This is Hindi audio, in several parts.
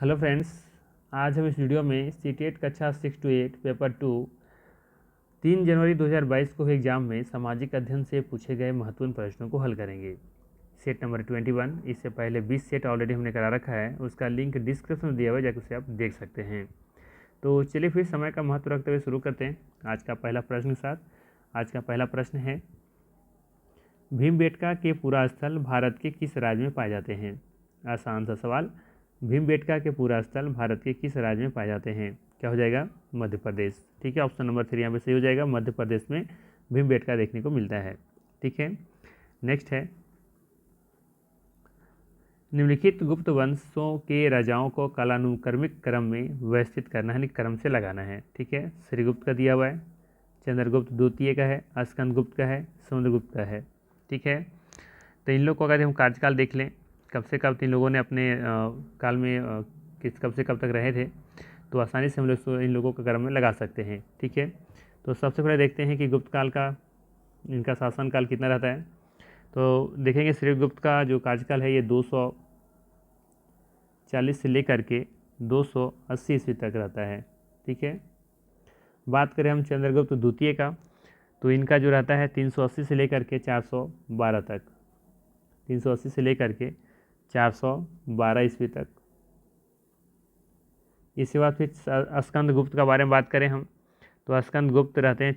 हेलो फ्रेंड्स, आज हम इस वीडियो में सीटेट कक्षा 6 to 8 पेपर 2 3 जनवरी 2022 को हुए एग्जाम में सामाजिक अध्ययन से पूछे गए महत्वपूर्ण प्रश्नों को हल करेंगे। सेट नंबर 21, इससे पहले 20 सेट ऑलरेडी हमने करा रखा है, उसका लिंक डिस्क्रिप्शन में दिया हुआ है, जाकर उसे आप देख सकते हैं। तो चलिए फिर समय का महत्व रखते हुए शुरू करते हैं आज का पहला प्रश्न के साथ। आज का पहला प्रश्न है, भीमबेटका के पूरा स्थल भारत के किस राज्य में पाए जाते हैं? आसान सा सवाल। भीमबेटका के पूरा स्थल भारत के किस राज्य में पाए जाते हैं? क्या हो जाएगा? मध्य प्रदेश। ठीक है, ऑप्शन नंबर 3 यहाँ पे सही हो जाएगा। मध्य प्रदेश में भीमबेटका देखने को मिलता है। ठीक है, नेक्स्ट है, निम्नलिखित गुप्त वंशों के राजाओं को कालानुक्रमिक क्रम में व्यवस्थित करना है, क्रम से लगाना है। ठीक है, श्रीगुप्त का दिया हुआ है, चंद्रगुप्त द्वितीय का है, स्कंदगुप्त का है, समुद्रगुप्त का है। ठीक है, तो इन लोग को अगर हम कार्यकाल देख लें, कब से कब इन लोगों ने अपने काल में कब से कब तक रहे थे, तो आसानी से हम लोग इन लोगों के क्रम में लगा सकते हैं। ठीक है, तो सबसे पहले देखते हैं कि गुप्त काल का इनका शासनकाल कितना रहता है। तो देखेंगे श्रीगुप्त का जो कार्यकाल है ये 240 से लेकर के 280 ईस्वी तक रहता है। ठीक है, बात करें हम चंद्रगुप्त द्वितीय का, तो इनका जो रहता है 380 से लेकर के 412 तक, 380 से लेकर के 412 ईस्वी तक। इसके बाद फिर स्कंदगुप्त का बारे में बात करें हम, तो स्कंदगुप्त रहते हैं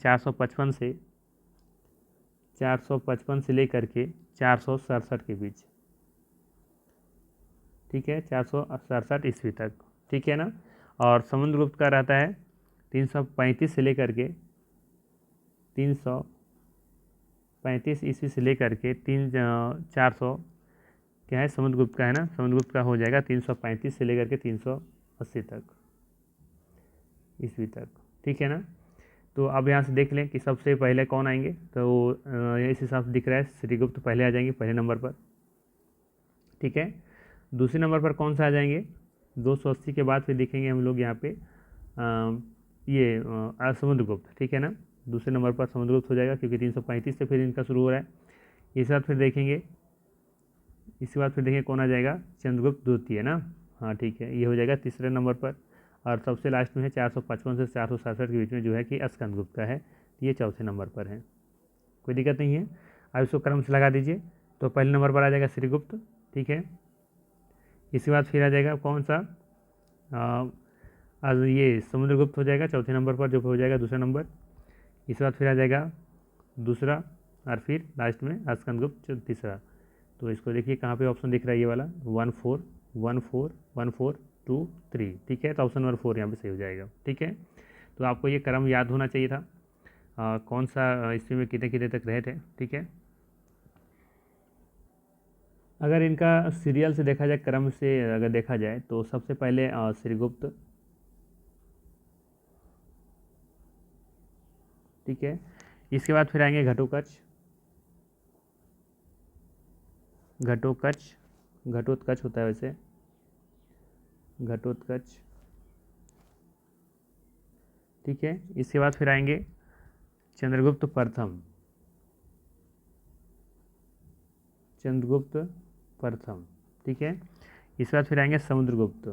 455 से लेकर के 467 के बीच। ठीक है, 467 ईस्वी तक। ठीक है ना। और समुद्रगुप्त का रहता है 335 से लेकर के 335 ईस्वी से लेकर के 400 क्या है, समुद्रगुप्त का है ना, समुद्रगुप्त का हो जाएगा 335 से लेकर के 380 तक ईस्वी तक। ठीक है ना। तो अब यहाँ से देख लें कि सबसे पहले कौन आएंगे, तो इस हिसाब से दिख रहा है श्रीगुप्त पहले आ जाएंगे, पहले नंबर पर। ठीक है, दूसरे नंबर पर कौन सा आ जाएंगे? 280 के बाद फिर देखेंगे हम लोग यहाँ पे ये समुद्रगुप्त। ठीक है ना, दूसरे नंबर पर समुद्रगुप्त हो जाएगा, क्योंकि 335 से फिर इनका शुरू हो रहा है। इसके बाद फिर देखेंगे, इसके बाद फिर देखेंगे कौन आ जाएगा? चंद्रगुप्त द्वितीय ना। हाँ ठीक है, ये हो जाएगा तीसरे नंबर पर। और सबसे लास्ट में है 455 से 467 के बीच में जो है कि स्कंदगुप्त का है, ये चौथे नंबर पर है। कोई दिक्कत नहीं है, अब इसको क्रम से लगा दीजिए। तो पहले नंबर पर आ जाएगा श्रीगुप्त। ठीक है, इसके बाद फिर आ जाएगा कौन सा? आज ये समुद्रगुप्त हो जाएगा चौथे नंबर पर, जो हो जाएगा दूसरा नंबर। इसके बाद फिर आ जाएगा दूसरा, और फिर लास्ट में स्कंदगुप्त तीसरा। तो इसको देखिए कहाँ पे ऑप्शन दिख रहा है, ये वाला 1 4 1 4 1 4 2 3। ठीक है, तो ऑप्शन नंबर 4 यहाँ पे सही हो जाएगा। ठीक है, तो आपको ये क्रम याद होना चाहिए था, कौन सा ईस्वी में कितने कितने तक रहे थे। ठीक है, अगर इनका सीरियल से देखा जाए, क्रम से अगर देखा जाए, तो सबसे पहले श्रीगुप्त। ठीक है, इसके बाद फिर आएंगे घटोत्कच, घटोत्कच होता है वैसे, घटोत्कच। ठीक है, इसके बाद फिर आएंगे चंद्रगुप्त प्रथम, चंद्रगुप्त प्रथम। ठीक है, इसके बाद फिर आएंगे समुद्रगुप्त,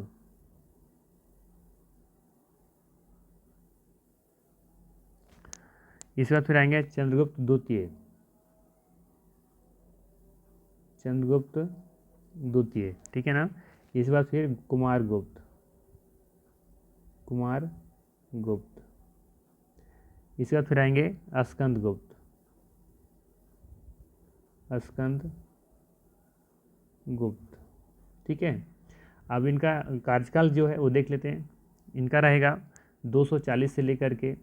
इसके बाद फिर आएंगे चंद्रगुप्त द्वितीय, चंद्रगुप्त द्वितीय। ठीक है ना, इसके बाद फिर कुमारगुप्त, कुमारगुप्त। इसके बाद फिर आएंगे स्कंदगुप्त, स्कंदगुप्त। ठीक है, अब इनका कार्यकाल जो है वो देख लेते हैं। इनका रहेगा 240 से लेकर के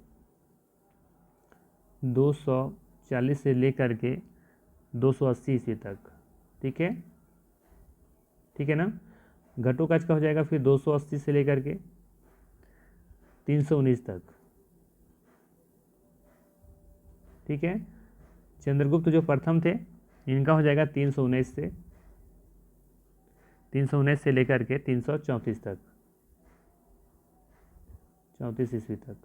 240 से लेकर के 280 ईस्वी तक। ठीक है, ठीक है ना। घटोत्कच का हो जाएगा फिर 280 से लेकर के 319 तक। ठीक है, चंद्रगुप्त जो प्रथम थे, इनका हो जाएगा 319 से लेकर के 334 तक, 34 ईस्वी तक।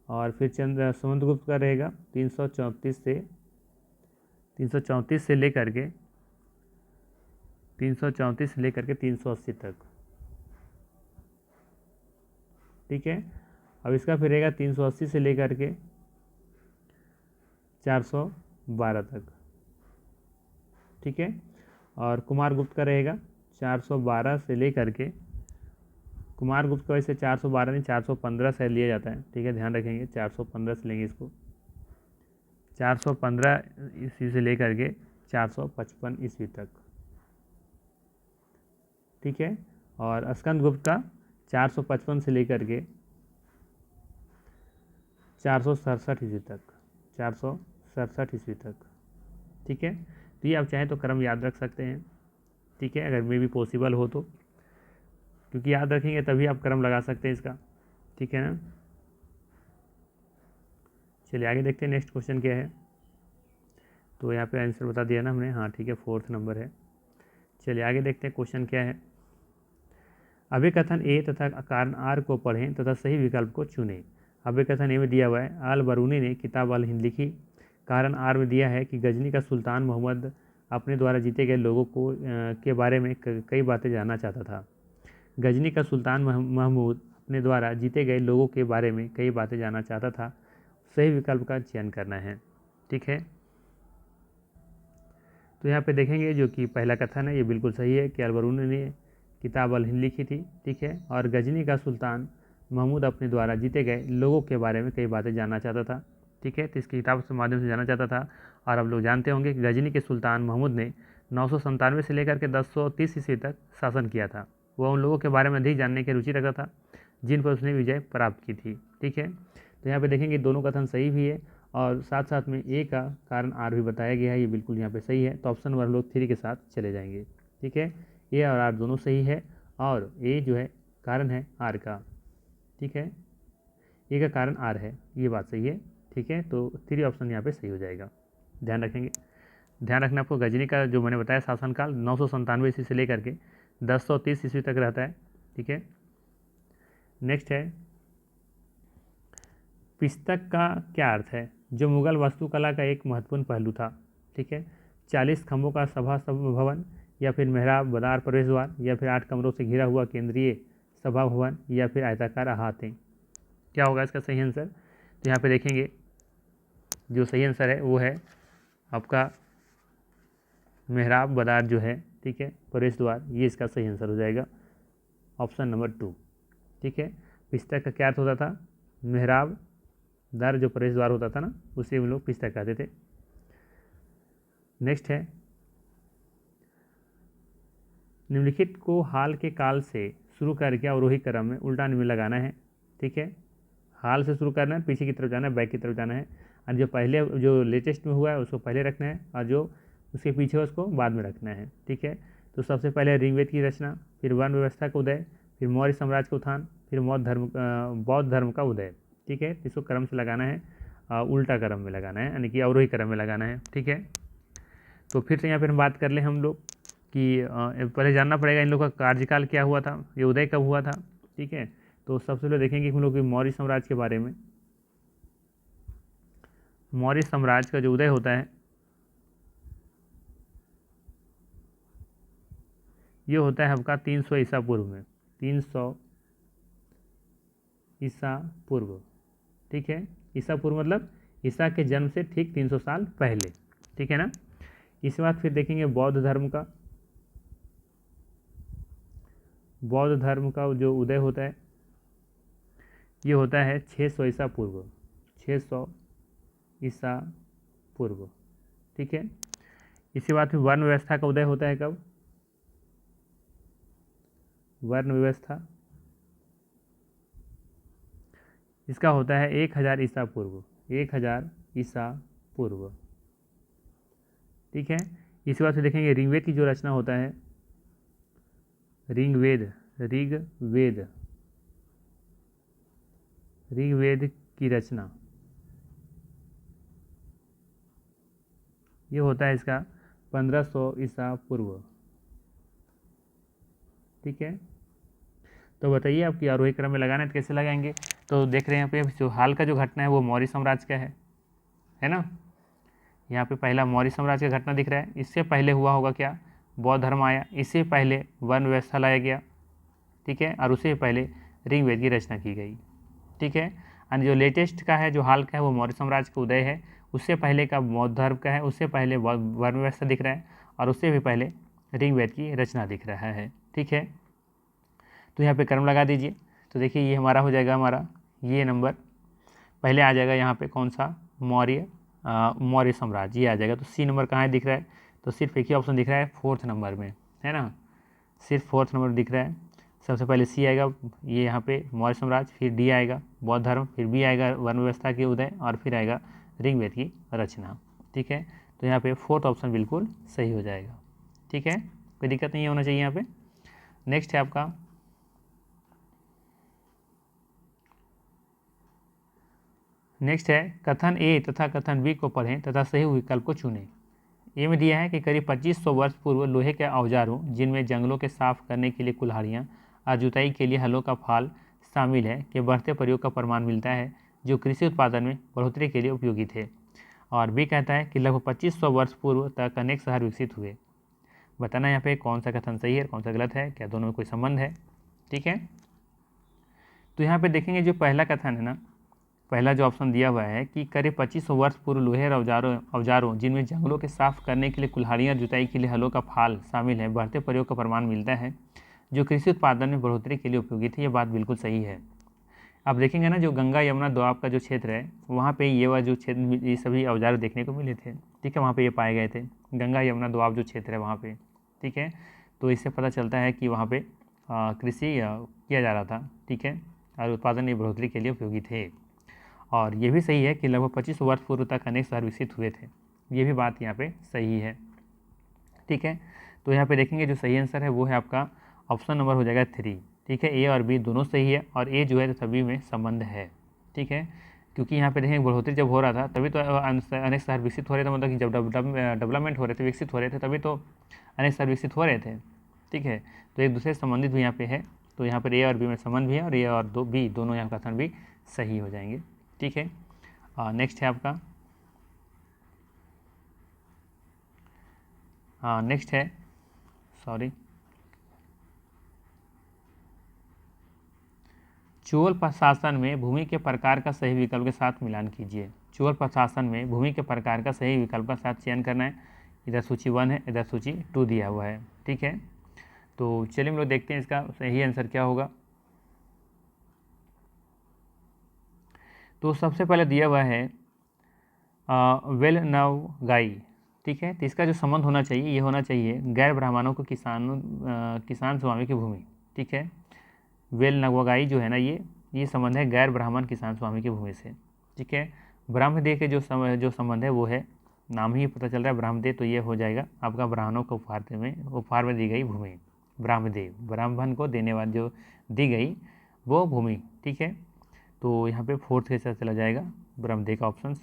और फिर समुद्रगुप्त का रहेगा 334 से लेकर के 380 तक, ठीक है। अब इसका फिर रहेगा 380 से लेकर के 412 तक, ठीक है। और कुमारगुप्त का रहेगा 412 से लेकर के, कुमारगुप्त का वैसे 412 नहीं 415 से लिया जाता है, ठीक है, ध्यान रखेंगे 415 से लेंगे इसको, 415 ईस्वी से लेकर के 455 ईस्वी तक, ठीक है। और स्कंदगुप्त का 455 से लेकर के 467 ईस्वी तक, 467 ईस्वी तक, ठीक है। तो ये आप चाहें तो क्रम याद रख सकते हैं, ठीक है, अगर मे भी पॉसिबल हो तो, क्योंकि याद रखेंगे तभी आप क्रम लगा सकते हैं इसका, ठीक है ना। चलिए आगे देखते हैं नेक्स्ट क्वेश्चन क्या है। तो यहाँ पे आंसर बता दिया ना हमने, हाँ ठीक है, 4th नंबर है। चलिए आगे देखते हैं क्वेश्चन क्या है। अभिकथन ए तथा कारण आर को पढ़ें तथा सही विकल्प को चुनें। अभिकथन ए में दिया हुआ है, आल बरूनी ने किताब अल हिंद लिखी। कारण आर में दिया है कि गजनी का सुल्तान मोहम्मद अपने द्वारा जीते गए लोगों को के बारे में कई बातें जानना चाहता था। गजनी का सुल्तान महमूद अपने द्वारा जीते गए लोगों के बारे में कई बातें जानना चाहता था। सही विकल्प का चयन करना है, ठीक है। तो यहाँ पे देखेंगे जो कि पहला कथन है ये बिल्कुल सही है कि अलबरूनी ने किताब अल हिंद लिखी थी, ठीक है। और गजनी का सुल्तान महमूद अपने द्वारा जीते गए लोगों के बारे में कई बातें जानना चाहता था, ठीक है। तो इसकी किताब के माध्यम से जानना चाहता था। और अब लोग जानते होंगे कि गजनी के सुल्तान महमूद ने 997 से लेकर के 1030 ईस्वी तक शासन किया था। वह उन लोगों के बारे में अधिक जानने की रुचि रखता था जिन पर उसने विजय प्राप्त की थी, ठीक है। तो यहाँ पे देखेंगे दोनों कथन सही भी है और साथ साथ में ए का कारण आर भी बताया गया है, ये बिल्कुल यहाँ पे सही है। तो ऑप्शन नंबर लोग 3 के साथ चले जाएंगे, ठीक है। ए और आर दोनों सही है और ए जो है कारण है आर का, ठीक है, ए का कारण आर है, ये बात सही है, ठीक है। तो 3 ऑप्शन यहाँ पे सही हो जाएगा, ध्यान रखेंगे। ध्यान रखना आपको, गजनी का जो मैंने बताया शासनकाल 997 ईस्वी से लेकर के 1030 ईस्वी तक रहता है, ठीक है। नेक्स्ट है, पिस्तक का क्या अर्थ है? जो मुगल वास्तुकला का एक महत्वपूर्ण पहलू था, ठीक है। 40 खंभों का सभा भवन, या फिर मेहराब, बदार, प्रवेश द्वार, या फिर 8 कमरों से घिरा हुआ केंद्रीय सभा भवन, या फिर आयताकार अहाते। क्या होगा इसका सही आंसर? तो यहाँ पे देखेंगे जो सही आंसर है वो है आपका मेहराब, बदार जो है, ठीक है, प्रवेश द्वार, ये इसका सही आंसर हो जाएगा, ऑप्शन नंबर 2, ठीक है। पिस्तक का क्या अर्थ होता था? मेहराब दार जो प्रवेश द्वार होता था ना, उसे हम लोग पिस्तक कहते थे। नेक्स्ट है, निम्नलिखित को हाल के काल से शुरू करके अवरोही क्रम में उल्टा में लगाना है, ठीक है। हाल से शुरू करना है, पीछे की तरफ जाना है, बैक की तरफ जाना है, और जो पहले जो लेटेस्ट में हुआ है उसको पहले रखना है और जो उसके पीछे उसको बाद में रखना है, ठीक है। तो सबसे पहले ऋग्वेद की रचना, फिर वर्ण व्यवस्था का उदय, फिर मौर्य साम्राज्य का उत्थान, फिर बौद्ध धर्म का उदय, ठीक है। इसको क्रम से लगाना है, उल्टा क्रम में लगाना है, यानी कि अवरोही क्रम में लगाना है, ठीक है। तो फिर से यहाँ पर हम बात कर लें हम लोग कि पहले जानना पड़ेगा इन लोगों का कार्यकाल क्या हुआ था, ये उदय कब हुआ था, ठीक है। तो सबसे पहले देखेंगे हम लोग मौर्य साम्राज्य के बारे में। मौर्य साम्राज्य का जो उदय होता है ये होता है आपका 300 ईसा पूर्व में, 300 ईसा पूर्व, ठीक है। ईसा पूर्व मतलब ईसा के जन्म से ठीक 300 साल पहले, ठीक है ना। इसके बाद फिर देखेंगे बौद्ध धर्म का, बौद्ध धर्म का जो उदय होता है ये होता है 600 ईसा पूर्व, 600 ईसा पूर्व, ठीक है। इसके बाद फिर वर्ण व्यवस्था का उदय होता है कब? वर्ण व्यवस्था इसका होता है 1000 ईसा पूर्व, 1000 ईसा पूर्व, ठीक है। इसके बाद से देखेंगे ऋग्वेद की जो रचना होता है, ऋग्वेद, ऋग्वेद, ऋग्वेद की रचना ये होता है इसका 1500 ईसा पूर्व, ठीक है। तो बताइए आपकी आरोही क्रम में लगाना है तो कैसे लगाएंगे? तो देख रहे हैं यहाँ पे जो हाल का जो घटना है वो मौर्य साम्राज्य का है ना। यहाँ पे पहला मौर्य साम्राज्य का घटना दिख रहा है। इससे पहले हुआ होगा क्या? बौद्ध धर्म आया। इससे पहले वर्ण व्यवस्था लाया गया, ठीक है। और उससे पहले ऋग्वेद की रचना की गई। ठीक है, और जो लेटेस्ट का है, जो हाल का है, वो मौर्य साम्राज्य का उदय है। उससे पहले का बौद्ध धर्म का है, उससे पहले वर्ण व्यवस्था दिख रहा है, और उससे भी पहले ऋग्वेद की रचना दिख रहा है। ठीक है, तो यहाँ पे कर्म लगा दीजिए। तो देखिए ये हमारा हो जाएगा, हमारा ये नंबर पहले आ जाएगा यहाँ पे कौन सा, मौर्य साम्राज्य, ये आ जाएगा। तो सी नंबर कहाँ है दिख रहा है, तो सिर्फ एक ही ऑप्शन दिख रहा है 4th नंबर में, है ना, सिर्फ 4th नंबर दिख रहा है। सबसे पहले सी आएगा, ये यहाँ पे मौर्य साम्राज्य, फिर डी आएगा बौद्ध धर्म, फिर बी आएगा वर्ण व्यवस्था के उदय, और फिर आएगा ऋग्वेद की रचना। ठीक है, तो यहाँ पे 4th ऑप्शन बिल्कुल सही हो जाएगा। ठीक है, कोई दिक्कत नहीं होना चाहिए यहाँ पे। नेक्स्ट है आपका नेक्स्ट है कथन ए तथा कथन बी को पढ़ें तथा सही विकल्प को चुनें। ये में दिया है कि करीब 2500 वर्ष पूर्व लोहे के औजारों, जिनमें जंगलों के साफ करने के लिए कुल्हाड़ियाँ और जुताई के लिए हलों का फाल शामिल है, के बढ़ते प्रयोग का प्रमाण मिलता है, जो कृषि उत्पादन में बढ़ोतरी के लिए उपयोगी थे। और बी कहता है कि लगभग 2500 वर्ष पूर्व तक अनेक शहर विकसित हुए। बताना यहाँ पे कौन सा कथन सही है, कौन सा गलत है, क्या दोनों में कोई संबंध है। ठीक है, तो यहाँ पे देखेंगे जो पहला कथन है ना, पहला जो ऑप्शन दिया हुआ है कि करीब 2500 वर्ष पूर्व लोहे औजारों जिनमें जंगलों के साफ करने के लिए कुल्हाड़ियाँ, जुताई के लिए हलों का फाल शामिल है, बढ़ते प्रयोग का प्रमाण मिलता है, जो कृषि उत्पादन में बढ़ोतरी के लिए उपयोगी थे। ये बात बिल्कुल सही है। आप देखेंगे ना, जो गंगा यमुना दोआब का जो क्षेत्र है, वहाँ पे ये वह जो क्षेत्र, ये सभी औजार देखने को मिले थे। ठीक है, वहाँ पे ये पाए गए थे, गंगा यमुना दोआब जो क्षेत्र है वहाँ पे। ठीक है, तो इससे पता चलता है कि वहाँ पे कृषि किया जा रहा था। ठीक है, और उत्पादन में बढ़ोतरी के लिए उपयोगी थे। और ये भी सही है कि लगभग 25 वर्ष पूर्व तक अनेक शहर विकसित हुए थे। ये भी बात यहाँ पे सही है। ठीक है, तो यहाँ पे देखेंगे जो सही आंसर है वो है आपका ऑप्शन नंबर हो जाएगा 3। ठीक है, ए और बी दोनों सही है, और ए जो है सभी में संबंध है। ठीक है, क्योंकि यहाँ पे देखेंगे बढ़ोतरी जब हो रहा था तभी तो अनेक शहर विकसित हो रहे थे, मतलब कि जब डेवलपमेंट हो रहे थे, विकसित हो रहे थे, तभी तो अनेक शहर विकसित हो रहे थे। ठीक है, तो एक दूसरे से संबंधित भी यहाँ पे है, तो यहाँ पर ए और बी में संबंध भी है, और ए और बी दोनों यहाँ कथन भी सही हो जाएंगे। ठीक है, नेक्स्ट है आपका नेक्स्ट है चोल प्रशासन में भूमि के प्रकार का सही विकल्प के साथ मिलान कीजिए। चोल प्रशासन में भूमि के प्रकार का सही विकल्प का साथ चयन करना है। इधर सूची 1 है, इधर सूची 2 दिया हुआ है। ठीक है, तो चलिए हम लोग देखते हैं इसका सही आंसर क्या होगा। तो सबसे पहले दिया हुआ है वेल नव गाई। ठीक है, तो इसका जो संबंध होना चाहिए, ये होना चाहिए गैर ब्राह्मणों को किसान स्वामी की भूमि। ठीक है, वेल नवगाई जो है ना, ये संबंध है गैर ब्राह्मण किसान स्वामी की भूमि से। ठीक है, ब्राह्मदेव के जो संबंध है वो है, नाम ही पता चल रहा है ब्राह्मदेव, तो ये हो जाएगा आपका ब्राह्मणों को उपहार में दी गई भूमि। ब्राह्मदेव, ब्राह्मण को देने वाली जो दी गई वो भूमि। ठीक है, तो यहाँ पे 4th के साथ चला जाएगा ब्रह्मदेव का ऑप्शन।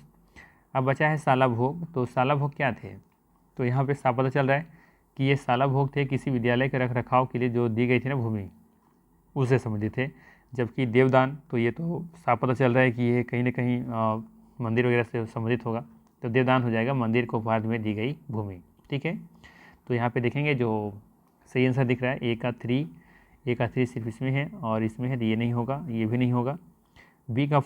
अब बचा है साला भोग। तो साला भोग क्या थे, तो यहाँ पे साफ पता चल रहा है कि ये साला भोग थे किसी विद्यालय के रख रखाव के लिए जो दी गई थी ना भूमि, उससे संबंधित थे। जबकि देवदान, तो ये तो साफ पता चल रहा है कि ये कहीं ना कहीं मंदिर वगैरह से संबंधित होगा, तो देवदान हो जाएगा मंदिर को उपहार में दी गई भूमि। ठीक है, तो यहाँ पे देखेंगे जो सही आंसर दिख रहा है ए का 3 सिर्फ इसमें है और इसमें है, तो ये नहीं होगा, ये भी नहीं होगा। बी का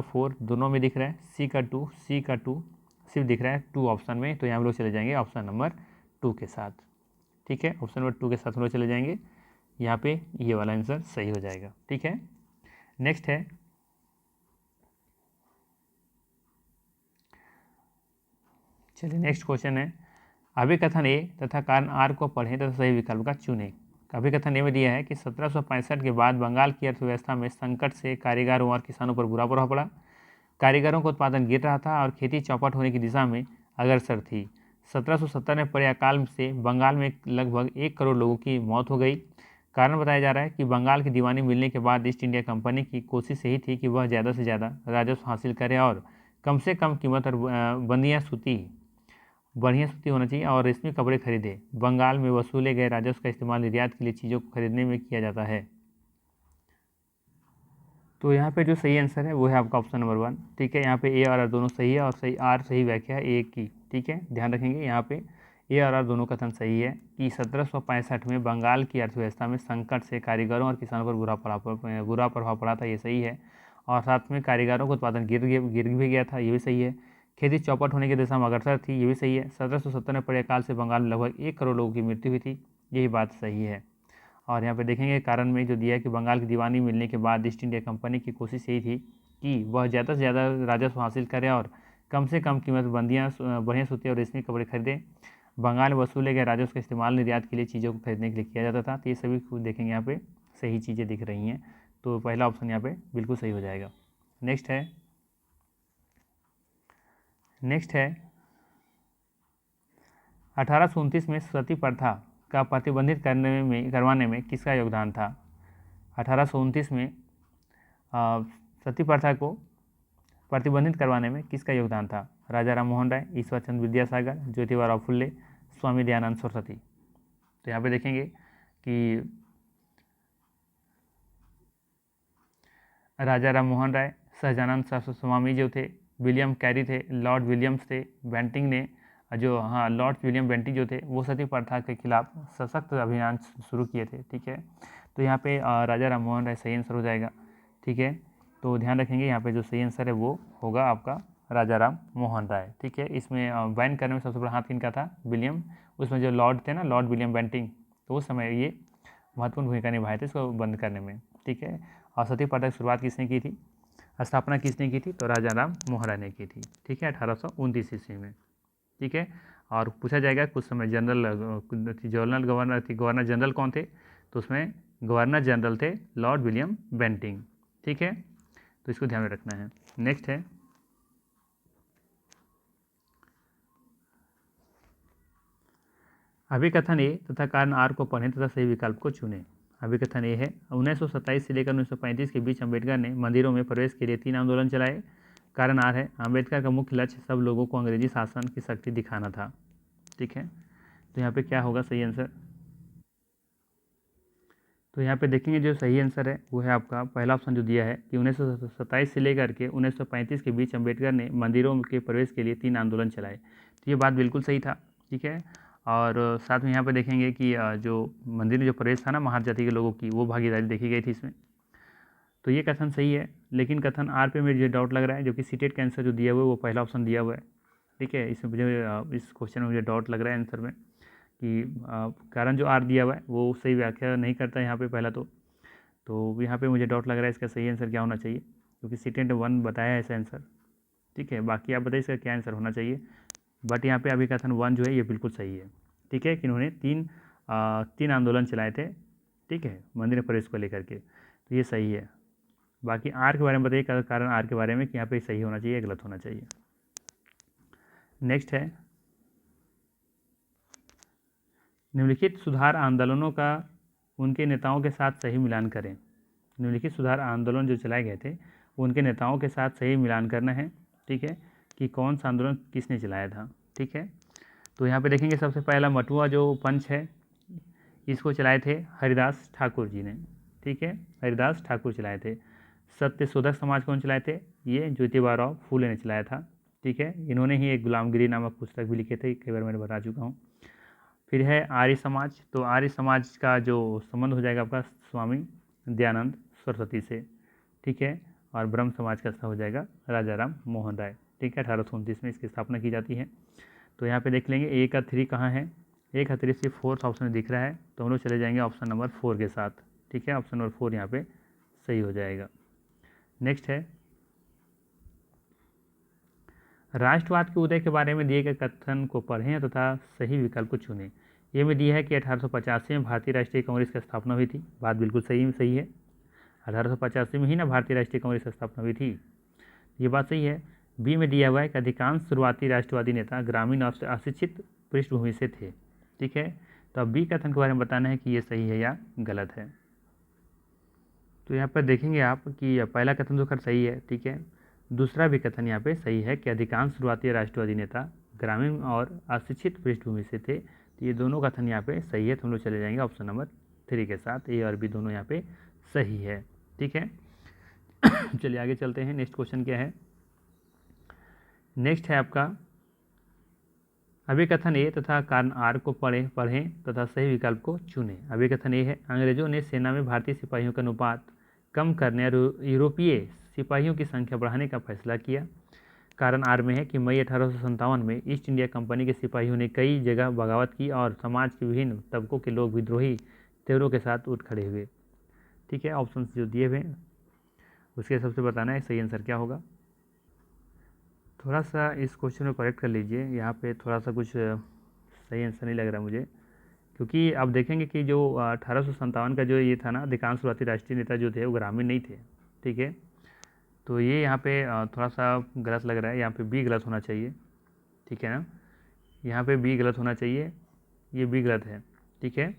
4 दोनों में दिख रहा है। सी का 2 सिर्फ दिख रहा है 2 ऑप्शन में, तो यहाँ हम लोग चले जाएंगे ऑप्शन नंबर 2 के साथ। ठीक है, ऑप्शन नंबर 2 के साथ हम लोग चले जाएंगे, यहाँ पे ये वाला आंसर सही हो जाएगा। ठीक है, नेक्स्ट है चलिए नेक्स्ट क्वेश्चन है अभिकथन ए तथा कारण आर को पढ़ें तथा सही विकल्प का चुनें। अभिकथन ए में दिया है कि 1765 के बाद बंगाल की अर्थव्यवस्था में संकट से कारीगरों और किसानों पर बुरा प्रभाव पड़ा। कारीगरों का उत्पादन गिर रहा था और खेती चौपट होने की दिशा में अग्रसर थी। 1770 में पड़े अकाल से बंगाल में लगभग 1 करोड़ लोगों की मौत हो गई। कारण बताया जा रहा है कि बंगाल की दीवानी मिलने के बाद ईस्ट इंडिया कंपनी की कोशिश यही थी कि वह ज़्यादा से ज़्यादा राजस्व हासिल करे और कम से कम कीमत और बढ़िया सूती होना चाहिए और रेशमी कपड़े खरीदे। बंगाल में वसूले गए राजस्व का इस्तेमाल निर्यात के लिए चीज़ों को खरीदने में किया जाता है। तो यहाँ पे जो सही आंसर है वो है आपका ऑप्शन नंबर 1। ठीक है, यहाँ पे ए और आर दोनों सही है और सही आर सही व्याख्या है ए की। ठीक है, ध्यान रखेंगे यहाँ पे ए और आर दोनों कथन सही है कि 1765 में बंगाल की अर्थव्यवस्था में संकट से कारीगरों और किसानों पर बुरा प्रभाव पड़ा था, ये सही है। और साथ में कारीगरों का उत्पादन गिर भी गया था, ये भी सही है। खेती चौपट होने की दिशा में अग्रसर थी, ये भी सही है। 1770 में पड़े अकाल से बंगाल में लगभग 1 करोड़ लोगों की मृत्यु हुई थी, यही बात सही है। और यहाँ पे देखेंगे कारण में जो दिया है कि बंगाल की दीवानी मिलने के बाद ईस्ट इंडिया कंपनी की कोशिश यही थी कि वह ज़्यादा से ज़्यादा राजस्व हासिल करे और कम से कम कीमत बढ़िया सूती और रेशमी कपड़े खरीदे। बंगाल में वसूले गए राजस्व का इस्तेमाल निर्यात के लिए चीज़ों को खरीदने के लिए किया जाता था। तो ये सभी कुछ देखेंगे यहाँ पे सही चीज़ें दिख रही हैं, तो पहला ऑप्शन यहाँ पे बिल्कुल सही हो जाएगा। नेक्स्ट है 1829 में सती प्रथा का प्रतिबंधित करवाने में किसका योगदान था? 1829 में सती प्रथा को प्रतिबंधित करवाने में किसका योगदान था? राजा राम मोहन राय, ईश्वर चंद्र विद्यासागर, ज्योतिबा फुले, स्वामी दयानंद सरस्वती। तो यहाँ पे देखेंगे कि राजा राम मोहन राय, सहजानंद स्वामी जो थे, विलियम कैरी थे, लॉर्ड विलियम्स थे, बेंटिंग ने लॉर्ड विलियम बेंटिंग जो थे वो सती प्रथा के खिलाफ सशक्त अभियान शुरू किए थे। ठीक है, तो यहाँ पे राजा राम मोहन राय सही आंसर हो जाएगा। ठीक है, तो ध्यान रखेंगे यहाँ पे जो सही आंसर है वो होगा आपका राजा राम मोहन राय। ठीक है, इसमें बैन करने में सबसे बड़ा हाथ किनका था? विलियम, उसमें जो लॉर्ड थे ना, लॉर्ड विलियम बेंटिंग, तो उस समय ये महत्वपूर्ण भूमिका निभाए थे इसको बंद करने में। ठीक है, और सती प्रथा की शुरुआत किसने की थी, स्थापना किसने की थी? तो राजा राम मोहन राय ने की थी। ठीक है, 1829 ईस्वी में। ठीक है, और पूछा जाएगा कुछ समय गवर्नर जनरल कौन थे? तो उसमें गवर्नर जनरल थे लॉर्ड विलियम बेंटिंग। ठीक है, तो इसको ध्यान में रखना है। नेक्स्ट है अभिकथन ए तथा कारण आर को पढ़ें तथा सही विकल्प को चुनें। अभिकथन ए है 1927 से लेकर 1935 के बीच अम्बेडकर ने मंदिरों में प्रवेश के लिए 3 आंदोलन चलाए। कारण आर है अम्बेडकर का मुख्य लक्ष्य सब लोगों को अंग्रेजी शासन की शक्ति दिखाना था। ठीक है, तो यहाँ पे क्या होगा सही आंसर? तो यहाँ पे देखेंगे जो सही आंसर है वो है आपका पहला ऑप्शन जो दिया है कि 1927 से लेकर के 1935 के बीच अम्बेडकर ने मंदिरों के प्रवेश के लिए 3 आंदोलन चलाए। तो ये बात बिल्कुल सही था। ठीक है, और साथ में यहाँ पे देखेंगे कि जो मंदिर में जो प्रवेश था ना महार जाति के लोगों की, वो भागीदारी देखी गई थी इसमें। तो ये कथन सही है, लेकिन कथन आर पे मुझे डाउट लग रहा है, जो कि सीटेट का आंसर जो दिया हुआ है वो पहला ऑप्शन दिया हुआ है। ठीक है, इसमें मुझे इस क्वेश्चन में मुझे डाउट लग रहा है आंसर में कि कारण जो आर दिया हुआ है वो सही व्याख्या नहीं करता है यहाँ पे पहला तो यहाँ पे मुझे डाउट लग रहा है इसका सही आंसर क्या होना चाहिए, क्योंकि सीटेट 1 बताया है ऐसा आंसर। ठीक है, बाकी आप बताइए इसका क्या आंसर होना चाहिए, बट यहाँ पे अभिकथन 1 जो है ये बिल्कुल सही है। ठीक है, कि इन्होंने तीन आंदोलन चलाए थे। ठीक है, मंदिर प्रवेश को लेकर के, तो ये सही है। बाकी आर के बारे में बताइए कारण आर के बारे में कि यहाँ पे सही होना चाहिए गलत होना चाहिए। नेक्स्ट है निम्नलिखित सुधार आंदोलनों का उनके नेताओं के साथ सही मिलान करें। निम्नलिखित सुधार आंदोलन जो चलाए गए थे उनके नेताओं के साथ सही मिलान करना है। ठीक है, कि कौन सा आंदोलन किसने चलाया था। ठीक है, तो यहाँ पे देखेंगे सबसे पहला मटुआ जो पंच है इसको चलाए थे हरिदास ठाकुर जी ने। ठीक है, हरिदास ठाकुर चलाए थे। सत्य शोधक समाज कौन चलाए थे? ये ज्योतिबा फूले ने चलाया था। ठीक है, इन्होंने ही एक गुलामगिरी नामक पुस्तक भी लिखे थे, कई बार मैंने बता चुका हूँ। फिर है आर्य समाज, तो आर्य समाज का जो संबंध हो जाएगा आपका स्वामी दयानंद सरस्वती से। ठीक है, और ब्रह्म समाज का हो जाएगा राजा राम मोहन राय। ठीक है, 1829 में इसकी स्थापना की जाती है। तो यहाँ पे देख लेंगे ए का 3 कहाँ है, ए का 3 सिर्फ 4th ऑप्शन में दिख रहा है, तो हम लोग चले जाएंगे ऑप्शन नंबर 4 के साथ। ठीक है, ऑप्शन नंबर 4 यहाँ पे सही हो जाएगा। नेक्स्ट है राष्ट्रवाद के उदय के बारे में दिए गए कथन को पढ़ें तथा सही विकल्प को चुनें। ये में दिया है कि 1885 में भारतीय राष्ट्रीय कांग्रेस की स्थापना हुई थी। बात बिल्कुल सही है, 1885 में ही ना भारतीय राष्ट्रीय कांग्रेस की स्थापना हुई थी, ये बात सही है। बी में दिया हुआ है कि अधिकांश शुरुआती राष्ट्रवादी नेता ग्रामीण और अशिक्षित पृष्ठभूमि से थे। ठीक है, तो अब बी कथन के बारे में बताना है कि ये सही है या गलत है। तो यहाँ पर देखेंगे आप कि पहला कथन तो खैर सही है। ठीक है, दूसरा भी कथन यहाँ पे सही है कि अधिकांश शुरुआती राष्ट्रवादी नेता ग्रामीण और अशिक्षित पृष्ठभूमि से थे। तो ये दोनों कथन यहाँ पे सही है, तो हम लोग चले जाएंगे ऑप्शन नंबर 3 के साथ। ए और बी दोनों यहाँ पे सही है। ठीक है, चलिए आगे चलते हैं। नेक्स्ट क्वेश्चन क्या है? नेक्स्ट है आपका अभिकथन ए तथा कारण आर को पढ़ें तथा सही विकल्प को चुनें। अभिकथन ए है, अंग्रेजों ने सेना में भारतीय सिपाहियों का अनुपात कम करने और यूरोपीय सिपाहियों की संख्या बढ़ाने का फैसला किया। कारण आर में है कि मई 1857 में ईस्ट इंडिया कंपनी के सिपाहियों ने कई जगह बगावत की और समाज के विभिन्न तबकों के लोग विद्रोही तेवरों के साथ उठ खड़े हुए। ठीक है, ऑप्शन जो दिए हुए उसके हिसाब से बताना है सही आंसर क्या होगा। थोड़ा सा इस क्वेश्चन में करेक्ट कर लीजिए, यहाँ पे थोड़ा सा कुछ सही आंसर नहीं लग रहा मुझे, क्योंकि आप देखेंगे कि जो 1857 का जो ये था ना, अधिकांश शुरुआती राष्ट्रीय नेता जो थे वो ग्रामीण नहीं थे। ठीक है, तो ये यहाँ पे थोड़ा सा गलत लग रहा है, यहाँ पे बी गलत होना चाहिए। ठीक है ना, यहाँ पे बी गलत होना चाहिए, ये बी गलत है। ठीक है,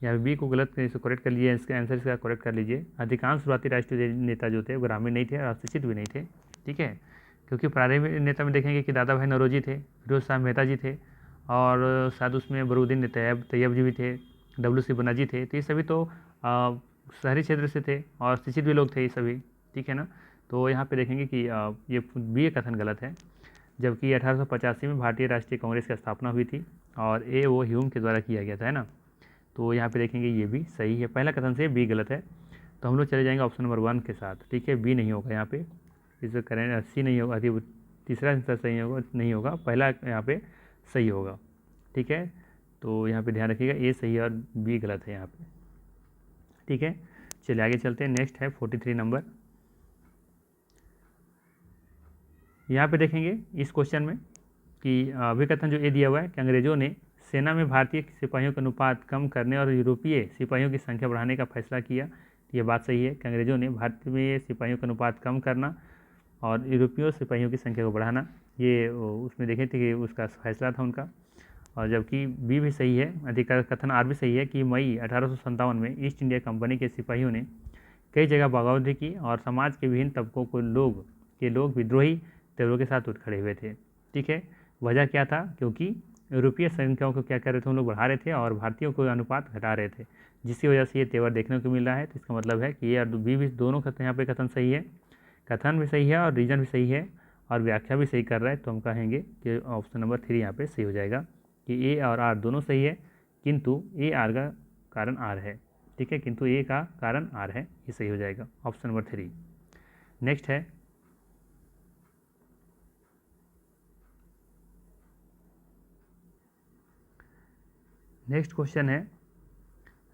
यहाँ बी को गलत इसको करेक्ट कर लीजिए, इसका आंसर इसका करेक्ट कर लीजिए। अधिकांश शुरुआती राष्ट्रीय नेता जो थे वो ग्रामीण नहीं थे और अशिक्षित भी नहीं थे। ठीक है, क्योंकि प्रारंभिक नेता में देखेंगे कि दादा भाई नौरोजी थे, फिरोज शाह मेहता जी थे, और शायद उसमें बरूद्दीन तैयब जी भी थे, WC बनर्जी थे। तो ये सभी तो शहरी क्षेत्र से थे और शिक्षित भी लोग थे ये सभी। ठीक है ना, तो यहाँ पे देखेंगे कि ये बी कथन गलत है, जबकि 1885 में भारतीय राष्ट्रीय कांग्रेस की स्थापना हुई थी और ए वो ह्यूम के द्वारा किया गया था, है ना। तो यहाँ पे देखेंगे ये भी सही है, पहला कथन से बी गलत है। तो हम लोग चले जाएंगे ऑप्शन नंबर 1 के साथ। ठीक है, बी नहीं होगा यहाँ पे, इसे करें सी नहीं होगा, तीसरा आंसर सही होगा नहीं होगा, पहला यहाँ पे सही होगा। ठीक है, तो यहाँ पे ध्यान रखिएगा, ए सही है और बी गलत है यहाँ पे। ठीक है, चलिए आगे चलते हैं। नेक्स्ट है 43 नंबर। यहाँ पे देखेंगे इस क्वेश्चन में कि अभिकथन जो ए दिया हुआ है कि अंग्रेजों ने सेना में भारतीय सिपाहियों का अनुपात कम करने और यूरोपीय सिपाहियों की संख्या बढ़ाने का फैसला किया। ये बात सही है कि अंग्रेजों ने भारतीय सिपाहियों का अनुपात कम करना और यूरोपीय सिपाहियों की संख्या को बढ़ाना, ये उसमें देखे थे कि उसका फैसला था उनका। और जबकि बी भी सही है, अधिकार कथन आर भी सही है कि मई 1857 में ईस्ट इंडिया कंपनी के सिपाहियों ने कई जगह बगावत की और समाज के विभिन्न तबकों को लोग विद्रोही तेवरों के साथ उठ खड़े हुए थे। ठीक है, वजह क्या था, क्योंकि यूरोपीय संख्याओं को क्या कर रहे थे, उन लोग बढ़ा रहे थे और भारतीयों को अनुपात घटा रहे थे, जिसकी वजह से ये तेवर देखने को मिल रहा है। तो इसका मतलब है कि ये और बी भी दोनों कथन यहाँ पे कथन सही है, कथन भी सही है और रीजन भी सही है और व्याख्या भी सही कर रहा है। तो हम कहेंगे कि ऑप्शन नंबर 3 यहाँ पे सही हो जाएगा कि ए और आर दोनों सही है, किंतु ए आर का कारण आर है। ठीक है, किंतु ए का कारण आर है, ये सही हो जाएगा ऑप्शन नंबर 3। नेक्स्ट है नेक्स्ट क्वेश्चन है,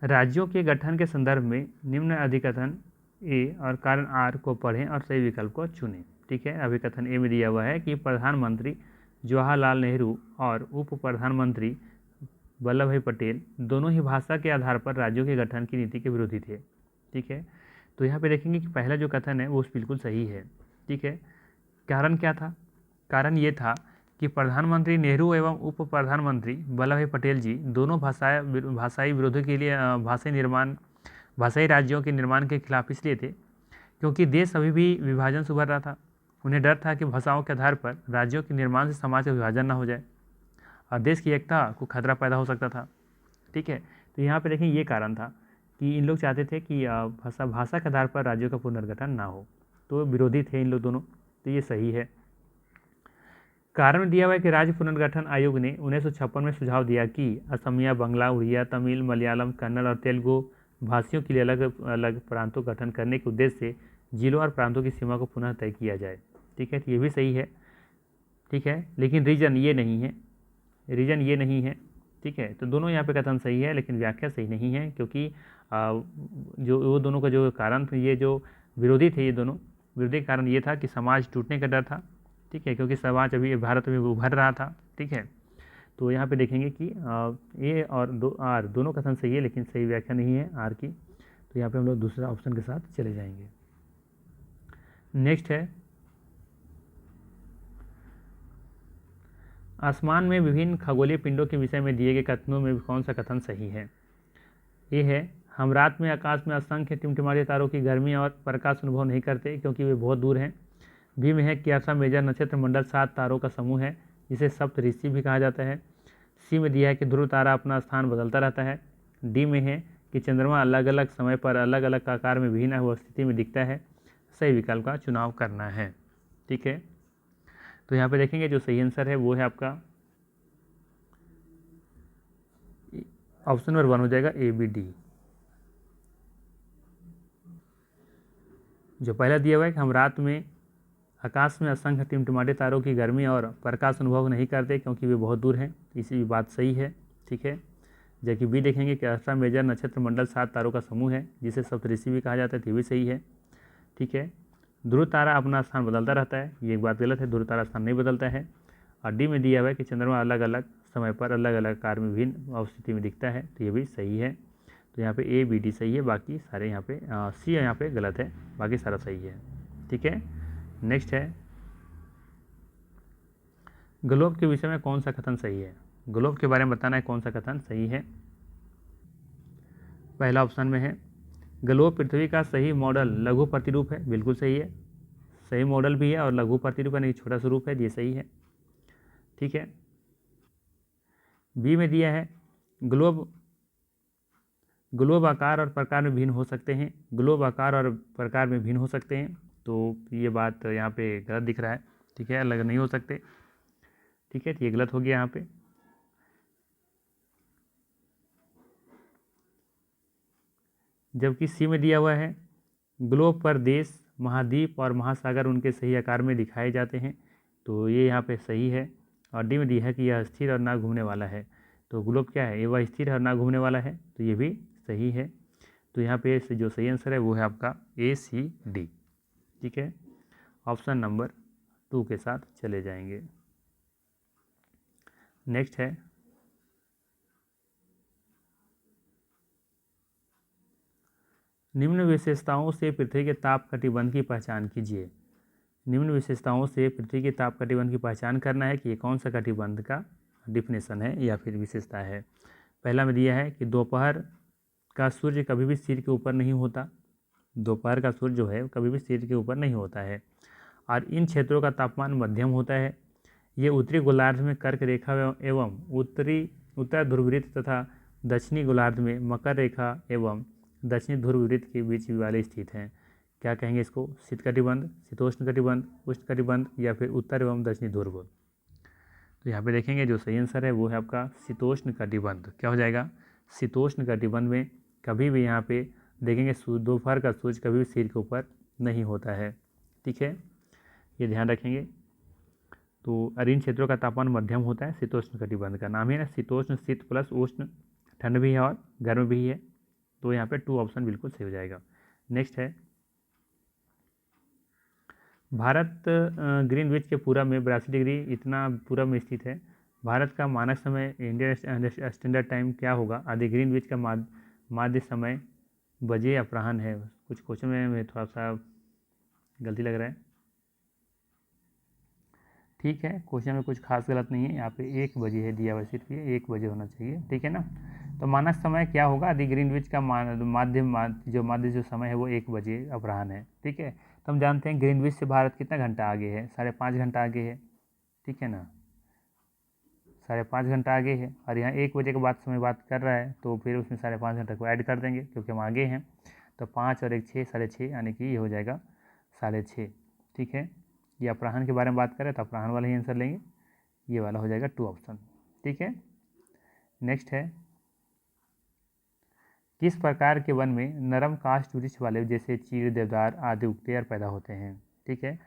राज्यों के गठन के संदर्भ में निम्न अधिकथन ए और कारण आर को पढ़ें और सही विकल्प को चुनें। ठीक है, अभिकथन ए में दिया हुआ है कि प्रधानमंत्री जवाहरलाल नेहरू और उप प्रधानमंत्री वल्लभ भाई पटेल दोनों ही भाषा के आधार पर राज्यों के गठन की नीति के विरोधी थे। ठीक है, तो यहाँ पे देखेंगे कि पहला जो कथन है वो बिल्कुल सही है। ठीक है, कारण क्या था, कारण ये था कि प्रधानमंत्री नेहरू एवं उप प्रधानमंत्री वल्लभ भाई पटेल जी दोनों भाषाई विरोधों के लिए भाषाई राज्यों के निर्माण के खिलाफ इसलिए थे क्योंकि देश अभी भी विभाजन से उभर रहा था। उन्हें डर था कि भाषाओं के आधार पर राज्यों के निर्माण से समाज का विभाजन न हो जाए और देश की एकता को खतरा पैदा हो सकता था। ठीक है, तो यहाँ पे देखें ये कारण था कि इन लोग चाहते थे कि भाषा के आधार पर राज्यों का पुनर्गठन ना हो, तो विरोधी थे इन लोग दोनों। तो ये सही है। कारण में दिया हुआ है कि राज्य पुनर्गठन आयोग ने 1956 में सुझाव दिया कि असमिया, बंगला, उड़िया, तमिल, मलयालम, कन्नड़ और तेलुगु भाषियों के लिए अलग अलग प्रांतों का गठन करने के उद्देश्य से जिलों और प्रांतों की सीमा को पुनः तय किया जाए। ठीक है, तो ये भी सही है। ठीक है, लेकिन रीजन ये नहीं है। ठीक है, तो दोनों यहाँ पे कथन सही है लेकिन व्याख्या सही नहीं है, क्योंकि जो वो दोनों का जो कारण थे, ये जो विरोधी थे, ये दोनों विरोधी कारण ये था कि समाज टूटने का डर था। ठीक है, क्योंकि समाज अभी भारत में उभर रहा था। ठीक है, तो यहाँ पे देखेंगे कि ए और आर दोनों कथन सही है लेकिन सही व्याख्या नहीं है आर की। तो यहाँ पे हम लोग दूसरा ऑप्शन के साथ चले जाएंगे। नेक्स्ट है, आसमान में विभिन्न खगोलीय पिंडों के विषय में दिए गए कथनों में कौन सा कथन सही है। ये है, हम रात में आकाश में असंख्य टिमटिमाते तारों की गर्मी और प्रकाश अनुभव नहीं करते क्योंकि वे बहुत दूर हैं। बी में है कि अर्सा मेजर नक्षत्र मंडल 7 तारों का समूह है जिसे सप्तऋषि भी कहा जाता है। सी में दिया है कि ध्रुव तारा अपना स्थान बदलता रहता है। डी में है कि चंद्रमा अलग अलग समय पर अलग अलग आकार में विभिन्न अवस्थिति में दिखता है। सही विकल्प का चुनाव करना है। ठीक है, तो यहाँ पे देखेंगे जो सही आंसर है वो है आपका ऑप्शन नंबर 1 हो जाएगा ए बी डी। जो पहला दिया हुआ है कि हम रात में आकाश में असंख्य टिमटिमाते तारों की गर्मी और प्रकाश अनुभव नहीं करते क्योंकि वे बहुत दूर हैं, इसी भी बात सही है। ठीक है, जबकि बी देखेंगे कि अस्ट्रा मेजर नक्षत्र मंडल 7 तारों का समूह है जिसे सप्तऋषि भी कहा जाता है, तो ये भी सही है। ठीक है, ध्रुव तारा अपना स्थान बदलता रहता है, ये एक बात गलत है, ध्रुव तारा स्थान नहीं बदलता है। और डी में दिया हुआ है कि चंद्रमा अलग अलग समय पर अलग अलग आकार में विभिन्न अवस्थिति में दिखता है, तो ये भी सही है। तो यहाँ पे ए बी डी सही है, बाकी सारे यहाँ पे सी यहाँ पे गलत है, बाकी सारा सही है। ठीक है, नेक्स्ट है ग्लोब के विषय में कौन सा कथन सही है। ग्लोब के बारे में बताना है कौन सा कथन सही है। पहला ऑप्शन में है ग्लोब पृथ्वी का सही मॉडल लघु प्रतिरूप है, बिल्कुल सही है, सही मॉडल भी है और लघु प्रतिरूप यानी छोटा स्वरूप है, ये सही है। ठीक है, बी में दिया है ग्लोब ग्लोब आकार और प्रकार में भिन्न हो सकते हैं, ग्लोब आकार और प्रकार में भिन्न हो सकते हैं, तो ये बात यहाँ पे गलत दिख रहा है। ठीक है, अलग नहीं हो सकते। ठीक है, तो ये गलत हो गया यहाँ पे। जबकि सी में दिया हुआ है ग्लोब पर देश महाद्वीप और महासागर उनके सही आकार में दिखाए जाते हैं, तो ये यहाँ पे सही है। और डी में दिया है कि यह स्थिर और ना घूमने वाला है, तो ग्लोब क्या है, ये वह स्थिर और ना घूमने वाला है, तो ये भी सही है। तो यहाँ पे जो सही आंसर है वो है आपका ए सी डी। ठीक है, ऑप्शन नंबर 2 के साथ चले जाएंगे। नेक्स्ट है निम्न विशेषताओं से पृथ्वी के ताप कटिबंध की पहचान कीजिए। निम्न विशेषताओं से पृथ्वी के ताप कटिबंध की पहचान करना है कि ये कौन सा कटिबंध का डिफिनेशन है या फिर विशेषता है। पहला में दिया है कि दोपहर का सूर्य कभी भी सिर के ऊपर नहीं होता, दोपहर का सूर्य जो है कभी भी सिर के ऊपर नहीं होता है, और इन क्षेत्रों का तापमान मध्यम होता है। ये उत्तरी गोलार्ध में कर्क रेखा एवं उत्तर ध्रुववृत्त तथा दक्षिणी गोलार्ध में मकर रेखा एवं दक्षिणी ध्रुववृत्त के बीच वाले स्थित हैं। क्या कहेंगे इसको, शीत कटिबंध, शीतोष्ण कटिबंध, उष्ण कटिबंध या फिर उत्तर एवं दक्षिणी ध्रुव। तो यहाँ पे देखेंगे जो सही आंसर है वो है आपका शीतोष्ण कटिबंध। क्या हो जाएगा, शीतोष्ण कटिबंध में कभी भी यहाँ पे देखेंगे दोपहर का सूर्य कभी भी सिर के ऊपर नहीं होता है। ठीक है, ये ध्यान रखेंगे। तो और इन क्षेत्रों का तापमान मध्यम होता है, शीतोष्ण कटिबंध का नाम है ना, शीतोष्ण, शीत प्लस उष्ण, ठंड भी है और गर्म भी है, तो यहाँ पे 2 ऑप्शन बिल्कुल सही हो जाएगा। नेक्स्ट है भारत ग्रीनविच के पूरब में 82 डिग्री इतना पूरब में स्थित है। भारत का मानक समय इंडियन स्टैंडर्ड टाइम क्या होगा, आदि ग्रीनविच का माध्य समय बजे अपराह्न है। कुछ क्वेश्चन में थोड़ा सा गलती लग रहा है। ठीक है, क्वेश्चन में कुछ खास गलत नहीं है, यहाँ पे 1 बजे है दिया हुआ, सिर्फ ये 1 बजे होना चाहिए। ठीक है ना, तो मानक समय क्या होगा, आदि ग्रीनविच का माध्य जो समय है वो 1 बजे अपराह्न है। ठीक है, तो हम जानते हैं ग्रीनविच से भारत कितना घंटा आगे है, 5.5 घंटा आगे है। ठीक है ना, 5.5 घंटा आगे है, और यहाँ 1 बजे के बाद समय बात कर रहा है, तो फिर उसमें 5.5 घंटे को ऐड कर देंगे क्योंकि हम आगे हैं। तो 5 और 1 6, 6.5 यानी कि ये हो जाएगा 6.5। ठीक है, ये अपराह्न के बारे में बात करें तो अपराह्न वाला ही आंसर लेंगे, ये वाला हो जाएगा 2 ऑप्शन। ठीक है, नेक्स्ट है किस प्रकार के वन में नरम काष्ठ वृक्ष वाले जैसे चीड़, देवदार आदि उगते और पैदा होते हैं। ठीक है,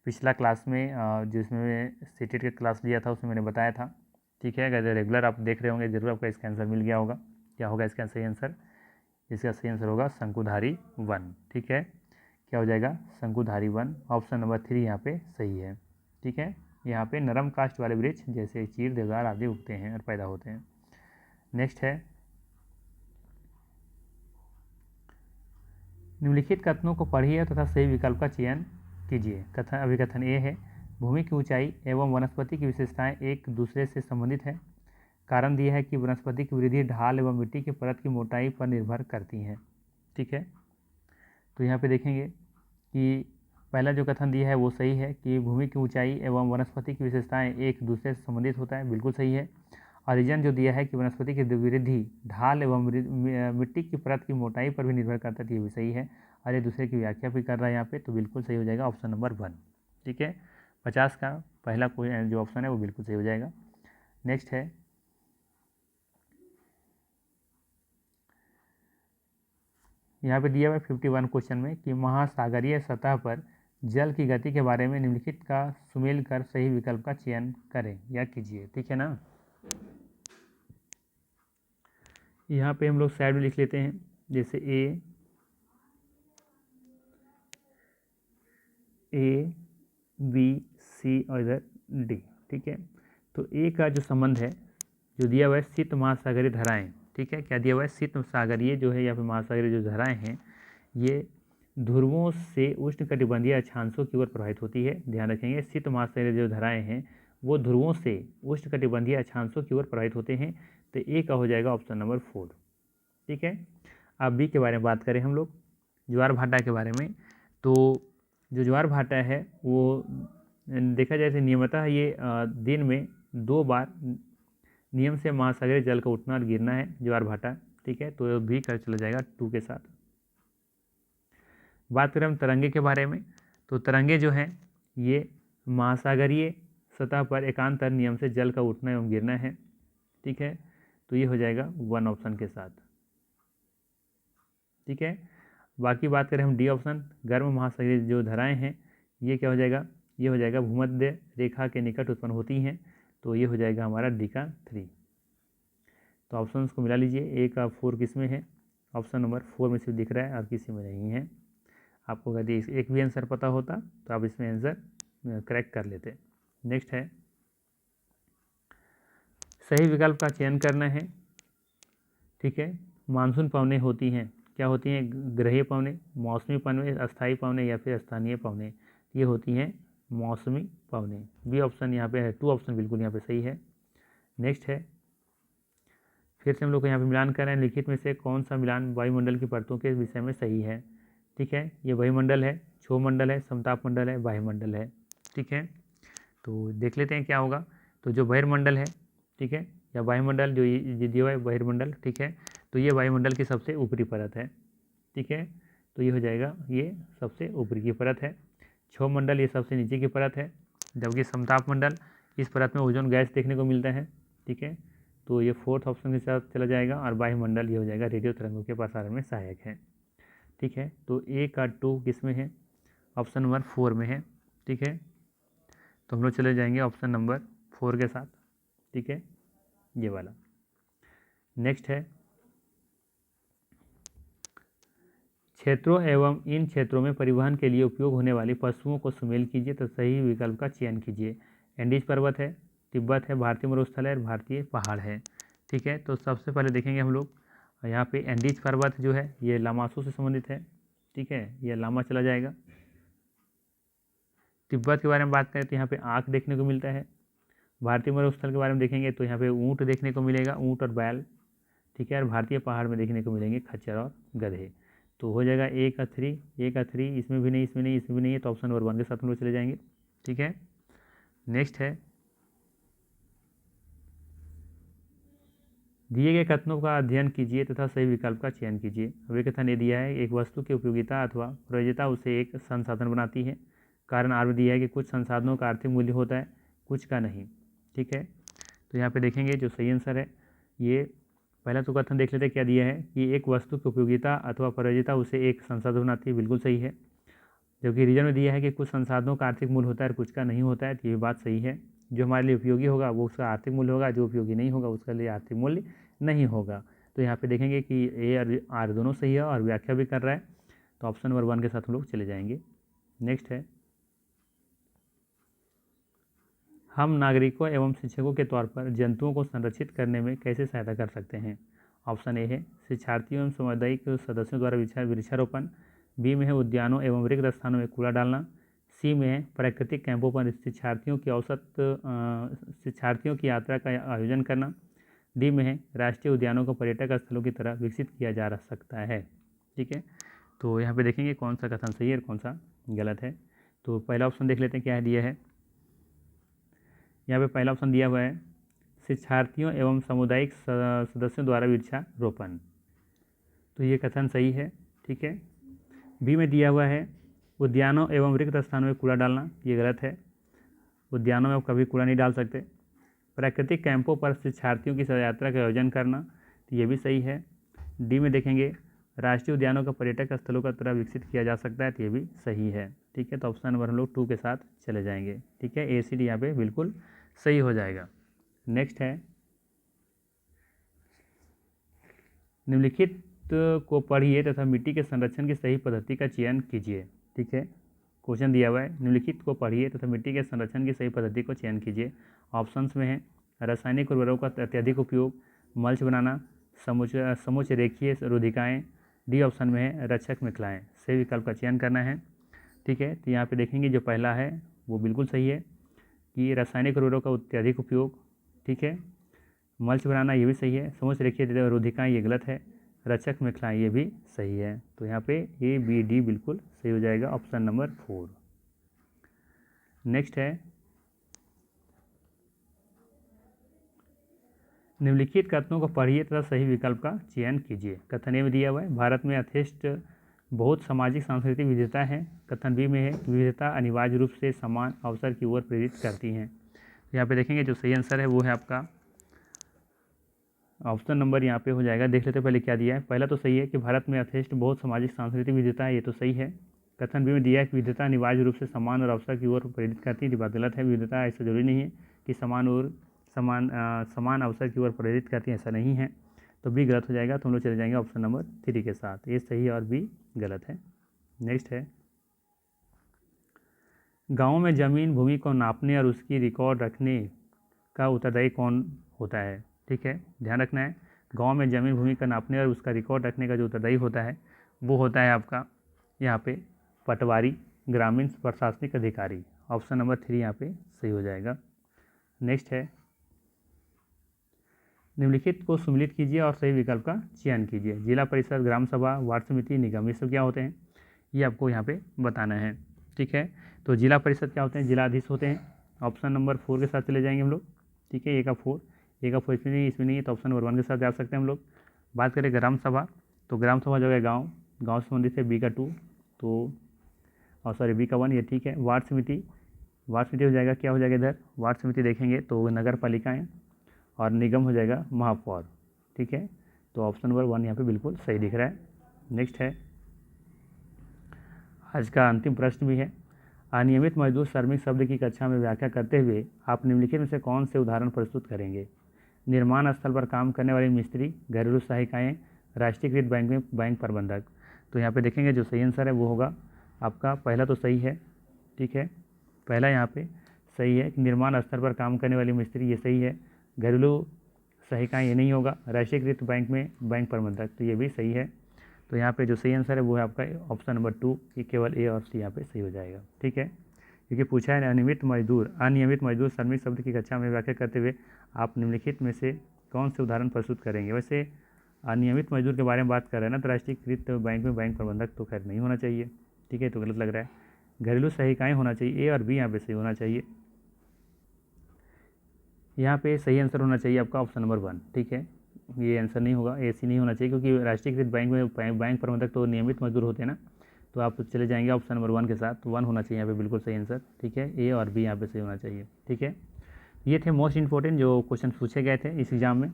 पिछला क्लास में जिसमें सीटेट का क्लास लिया था उसमें मैंने बताया था। ठीक है, अगर रेगुलर आप देख रहे होंगे जरूर आपका इसका आंसर मिल गया होगा। क्या होगा इसका सही आंसर, इसका सही आंसर होगा शंकुधारी वन। ठीक है, क्या हो जाएगा, शंकुधारी वन, ऑप्शन नंबर 3 यहाँ पे सही है। ठीक है, यहाँ पे नरम काष्ठ वाले वृक्ष जैसे चीड़, देवदार आदि उगते हैं और पैदा होते हैं। नेक्स्ट है निम्नलिखित कथनों को पढ़िए तथा सही विकल्प का चयन कीजिए। कथन अभिकथन ए है भूमि की ऊंचाई एवं वनस्पति की विशेषताएं एक दूसरे से संबंधित है। कारण दिया है कि वनस्पति की वृद्धि ढाल एवं मिट्टी की परत की मोटाई पर निर्भर करती हैं। ठीक है, तो यहाँ पे देखेंगे कि पहला जो कथन दिया है वो सही है कि भूमि की ऊंचाई एवं वनस्पति की विशेषताएं एक दूसरे से संबंधित होता है, बिल्कुल सही है। और रीजन जो दिया है कि वनस्पति की वृद्धि ढाल एवं मिट्टी की परत की मोटाई पर भी निर्भर करता है, ये भी सही है। और ये दूसरे की व्याख्या भी कर रहा है यहाँ पे, तो बिल्कुल सही हो जाएगा ऑप्शन नंबर 1। ठीक है, 50 का पहला कोई जो ऑप्शन है वो बिल्कुल सही हो जाएगा। नेक्स्ट है यहाँ पे दिया हुआ है 51 क्वेश्चन में कि महासागरीय सतह पर जल की गति के बारे में निम्नलिखित का सुमेल कर सही विकल्प का चयन करें या कीजिए। ठीक है ना। यहाँ पे हम लोग साइड में लिख लेते हैं, जैसे ए बी सी और इधर डी। ठीक है, तो ए का जो संबंध है जो दिया हुआ है शीत महासागरीय धाराएं। ठीक है, क्या दिया हुआ है, शीत सागरीय जो है या फिर महासागरीय जो धाराएं हैं ये ध्रुवों से उष्णकटिबंधीय अक्षांशों की ओर प्रवाहित होती है। ध्यान रखेंगे, शीत महासागरीय जो धाराएं हैं वो ध्रुवों से उष्णकटिबंधीय अक्षांशों की ओर प्रवाहित होते हैं। तो ए का हो जाएगा ऑप्शन नंबर 4। ठीक है, अब बी के बारे में बात करें हम लोग, ज्वार भाटा के बारे में। तो जो ज्वार भाटा है वो देखा जाए तो नियमतः ये दिन में 2 बार नियम से महासागरीय जल का उठना और गिरना है ज्वार भाटा। ठीक है, तो भी कर चला जाएगा 2 के साथ। बात करें हम तरंगे के बारे में, तो तरंगे जो हैं ये महासागरीय सतह पर एकांतर नियम से जल का उठना एवं गिरना है। ठीक है, तो ये हो जाएगा 1 ऑप्शन के साथ। ठीक है, बाकी बात करें हम डी ऑप्शन, गर्म महासागरीय जो धाराएं हैं ये क्या हो जाएगा, ये हो जाएगा भूमध्य रेखा के निकट उत्पन्न होती हैं। तो ये हो जाएगा हमारा डी का 3। तो ऑप्शंस को मिला लीजिए, ए का 4 किस में है, ऑप्शन नंबर 4 में सिर्फ दिख रहा है और किसी में नहीं है। आपको यदि एक भी आंसर पता होता तो आप इसमें आंसर करेक्ट कर लेते। नेक्स्ट है, सही विकल्प का चयन करना है। ठीक है, मानसून पवनें होती हैं, क्या होती हैं, ग्रहीय पवनें, मौसमी पवनें, अस्थायी पवनें या फिर स्थानीय पवनें। ये होती हैं मौसमी पवनें। बी ऑप्शन यहाँ पे है, 2 ऑप्शन बिल्कुल यहाँ पे सही है। नेक्स्ट है, फिर से हम लोग यहाँ पे मिलान कर रहे हैं, लिखित में से कौन सा मिलान वायुमंडल की परतों के विषय में सही है। ठीक है, ये वायुमंडल है, क्षोभमंडल है, समताप मंडल है, वायुमंडल है। ठीक है, तो देख लेते हैं क्या होगा। तो जो बहिर्मंडल है, ठीक है, या वायुमंडल जो ये दिया हुआ है बहिर्मंडल, ठीक है, तो ये वायुमंडल की सबसे ऊपरी परत है। ठीक है, तो ये हो जाएगा, ये सबसे ऊपरी की परत है। क्षोभमंडल ये सबसे नीचे की परत है, जबकि समताप मंडल इस परत में ओजोन गैस देखने को मिलता है। ठीक है, तो ये 4th ऑप्शन के साथ चला जाएगा। और वायुमंडल ये हो जाएगा रेडियो तरंगों के प्रसारण में सहायक है। ठीक है, तो ए का 2 किस में है, ऑप्शन नंबर 4 में है। ठीक है, तो हम लोग चले जाएंगे ऑप्शन नंबर 4 के साथ। ठीक है, ये वाला। नेक्स्ट है, क्षेत्रों एवं इन क्षेत्रों में परिवहन के लिए उपयोग होने वाली पशुओं को सुमेल कीजिए तो सही विकल्प का चयन कीजिए। एंडीज पर्वत है, तिब्बत है, भारतीय मरुस्थल है और भारतीय पहाड़ है। ठीक है, तो सबसे पहले देखेंगे हम लोग यहाँ पे एंडीज पर्वत जो है ये लामासू से संबंधित है। ठीक है, ये लामा चला जाएगा। तिब्बत के बारे में बात करें तो यहाँ पे आँख देखने को मिलता है। भारतीय मरुस्थल के बारे में देखेंगे तो यहाँ पे ऊँट देखने को मिलेगा, ऊँट और बैल। ठीक है, और भारतीय पहाड़ में देखने को मिलेंगे खच्चर और गधे। तो हो जाएगा ए का 3, ए का 3, इसमें भी नहीं, इसमें नहीं, इसमें भी नहीं है, तो ऑप्शन नंबर 1 के साथ हम लोग चले जाएंगे। ठीक है, नेक्स्ट है, दिए गए कथनों का अध्ययन कीजिए तथा सही विकल्प का चयन कीजिए। वे कथन ये दिया है, एक वस्तु की उपयोगिता अथवा प्रयोज्यता उसे एक संसाधन बनाती है। कारण आर दिया है कि कुछ संसाधनों का आर्थिक मूल्य होता है, कुछ का नहीं। ठीक है, तो यहाँ पे देखेंगे जो सही आंसर है, ये पहला तो कथन देख लेते हैं क्या दिया है कि एक वस्तु की उपयोगिता अथवा प्रयोज्यता उसे एक संसाधन बनाती है, बिल्कुल सही है। जबकि रीजन में दिया है कि कुछ संसाधनों का आर्थिक मूल्य होता है और कुछ का नहीं होता है, तो ये बात सही है। जो हमारे लिए उपयोगी होगा वो उसका आर्थिक मूल्य होगा, जो उपयोगी नहीं होगा उसका लिए आर्थिक मूल्य नहीं होगा। तो यहाँ पे देखेंगे कि ए और आर दोनों सही है और व्याख्या भी कर रहा है, तो ऑप्शन नंबर 1 के साथ हम लोग चले जाएंगे। नेक्स्ट है, हम नागरिकों एवं शिक्षकों के तौर पर जंतुओं को संरक्षित करने में कैसे सहायता कर सकते हैं। ऑप्शन ए है शिक्षार्थियों एवं सामुदायिक सदस्यों द्वारा वृक्षारोपण, बी में है उद्यानों एवं रिक्त स्थानों में कूड़ा डालना, सी में है प्राकृतिक कैंपों पर शिक्षार्थियों की यात्रा का आयोजन करना, डी में है राष्ट्रीय उद्यानों को पर्यटक स्थलों की तरह विकसित किया जा सकता है। ठीक है, तो यहाँ पे देखेंगे कौन सा कथन सही है और कौन सा गलत है। तो पहला ऑप्शन देख लेते हैं क्या दिया है। यहाँ पे पहला ऑप्शन दिया हुआ है शिक्षार्थियों एवं सामुदायिक सदस्यों द्वारा वृक्षारोपण, तो ये कथन सही है। ठीक है, बी में दिया हुआ है उद्यानों एवं रिक्त स्थानों में कूड़ा डालना, ये गलत है। उद्यानों में कभी कूड़ा नहीं डाल सकते। प्राकृतिक कैंपों पर शिक्षार्थियों की यात्रा का आयोजन करना, तो ये भी सही है। डी में देखेंगे राष्ट्रीय उद्यानों का पर्यटक स्थलों का तरह विकसित किया जा सकता है, तो ये भी सही है। ठीक है, तो ऑप्शन नंबर हम लोग 2 के साथ चले जाएंगे। ठीक है, ACD यहाँ पे बिल्कुल सही हो जाएगा। नेक्स्ट है, निम्नलिखित को पढ़िए तथा मिट्टी के संरक्षण की सही पद्धति का चयन कीजिए। ठीक है, क्वेश्चन दिया हुआ है, निम्नलिखित को पढ़िए तथा मिट्टी के संरक्षण की सही पद्धति को चयन कीजिए। ऑप्शंस में है रासायनिक उर्वरकों का अत्यधिक उपयोग, मल्च बनाना, समुच रेखीय रोधिकाएँ, डी ऑप्शन में है रक्षक मिथलाएँ। सही विकल्प का चयन करना है। ठीक है, तो यहाँ पे देखेंगे जो पहला है वो बिल्कुल सही है कि रासायनिक उर्वरकों का अत्यधिक उपयोग। ठीक है, मल्च बनाना ये भी सही है, समुच रेखीय रोधिकाएँ ये गलत है, रक्षक मिथलाएँ ये भी सही है। तो यहाँ पे ABD बिल्कुल सही हो जाएगा, ऑप्शन नंबर 4। नेक्स्ट है, निम्नलिखित कथनों को पढ़िए तथा सही विकल्प का चयन कीजिए। कथन ए में दिया हुआ है, भारत में यथेष्ट बहुत सामाजिक सांस्कृतिक विविधता है। कथन बी में है, विविधता अनिवार्य रूप से समान अवसर की ओर प्रेरित करती हैं। यहाँ पे देखेंगे जो सही आंसर है वो है आपका ऑप्शन नंबर यहाँ पे हो जाएगा। देख लेते पहले क्या दिया है। पहला तो सही है कि भारत में यथेष्ट बहुत सामाजिक सांस्कृतिक विविधता है, ये तो सही है। कथन बी में दिया है कि विविधता अनिवार्य रूप से समान और अवसर की ओर प्रेरित करती है, ये बात गलत है। विविधता ऐसा जरूरी नहीं है कि समान अवसर की ओर प्रेरित करती है, ऐसा नहीं है। तो बी गलत हो जाएगा, तो हम लोग चले जाएंगे ऑप्शन नंबर 3 के साथ। ये सही है और बी गलत है। नेक्स्ट है, गाँव में जमीन भूमि को नापने और उसकी रिकॉर्ड रखने का उत्तरदायी कौन होता है। ठीक है, ध्यान रखना है, गांव में जमीन भूमि का नापने और उसका रिकॉर्ड रखने का जो उत्तरदायी होता है वो होता है आपका यहाँ पे पटवारी, ग्रामीण प्रशासनिक अधिकारी। ऑप्शन नंबर 3 यहाँ पे सही हो जाएगा। नेक्स्ट है, निम्नलिखित को सम्मिलित कीजिए और सही विकल्प का चयन कीजिए। जिला परिषद, ग्राम सभा, वार्ड समिति, निगम, ये सब क्या होते हैं, ये आपको यहाँ पे बताना है। ठीक है, तो जिला परिषद क्या होते हैं, जिलाधीश होते हैं। ऑप्शन नंबर 4 के साथ चले जाएंगे हम लोग। ठीक है, ए का 4 इसमें नहीं है, तो ऑप्शन नंबर 1 के साथ जा सकते हैं हम लोग। बात करें ग्राम सभा, तो ग्राम सभा जो है गाँव से संबंधित है, बी का 2, तो बी का 1, ये ठीक है। वार्ड समिति हो जाएगा, क्या हो जाएगा इधर, वार्ड समिति देखेंगे तो नगर पालिकाएँ, और निगम हो जाएगा महापौर। ठीक है, तो ऑप्शन नंबर 1 यहाँ पे बिल्कुल सही दिख रहा है। नेक्स्ट है, आज का अंतिम प्रश्न भी है, अनियमित मजदूर श्रमिक शब्द की कक्षा में व्याख्या करते हुए आप निम्नलिखित में से कौन से उदाहरण प्रस्तुत करेंगे। निर्माण स्थल पर काम करने वाले मिस्त्री, घरेलू सहायिकाएँ, राष्ट्रीयकृत बैंक में बैंक प्रबंधक। तो यहाँ पे देखेंगे जो सही आंसर है वो होगा आपका पहला, तो सही है। ठीक है, पहला यहाँ पे सही है कि निर्माण स्थल पर काम करने वाली मिस्त्री, ये सही है। घरेलू सहायिकाएँ ये नहीं होगा, राष्ट्रीयकृत बैंक में बैंक प्रबंधक, तो ये भी सही है। तो यहाँ पे जो सही आंसर है वो है आपका ऑप्शन नंबर 2, ये केवल ए और सी यहाँ पे सही हो जाएगा। ठीक है, क्योंकि पूछा है अनियमित मजदूर श्रमिक शब्द की कक्षा में व्याख्या करते हुए आप निम्नलिखित में से कौन से उदाहरण प्रस्तुत करेंगे। वैसे अनियमित मजदूर के बारे में बात कर रहे हैं ना, तो राष्ट्रीयकृत बैंक में बैंक प्रबंधक तो खैर नहीं होना चाहिए। ठीक है, तो गलत लग रहा है। घरेलू सहायिकाएँ होना चाहिए, ए और बी यहाँ पे सही होना चाहिए। यहाँ पे सही आंसर होना चाहिए आपका ऑप्शन नंबर 1। ठीक है, ये आंसर नहीं होगा, AC नहीं होना चाहिए, क्योंकि राष्ट्रीयकृत बैंक में बैंक प्रबंधक तो नियमित मजदूर होते हैं ना। तो आप चले जाएंगे ऑप्शन नंबर 1 के साथ, 1 होना चाहिए यहाँ पे बिल्कुल सही आंसर। ठीक है, ए और बी यहाँ पे सही होना चाहिए। ठीक है, ये थे मोस्ट इंपॉर्टेंट जो क्वेश्चन पूछे गए थे इस एग्जाम में।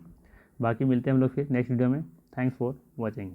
बाकी मिलते हैं हम लोग फिर नेक्स्ट वीडियो में। Thanks for watching.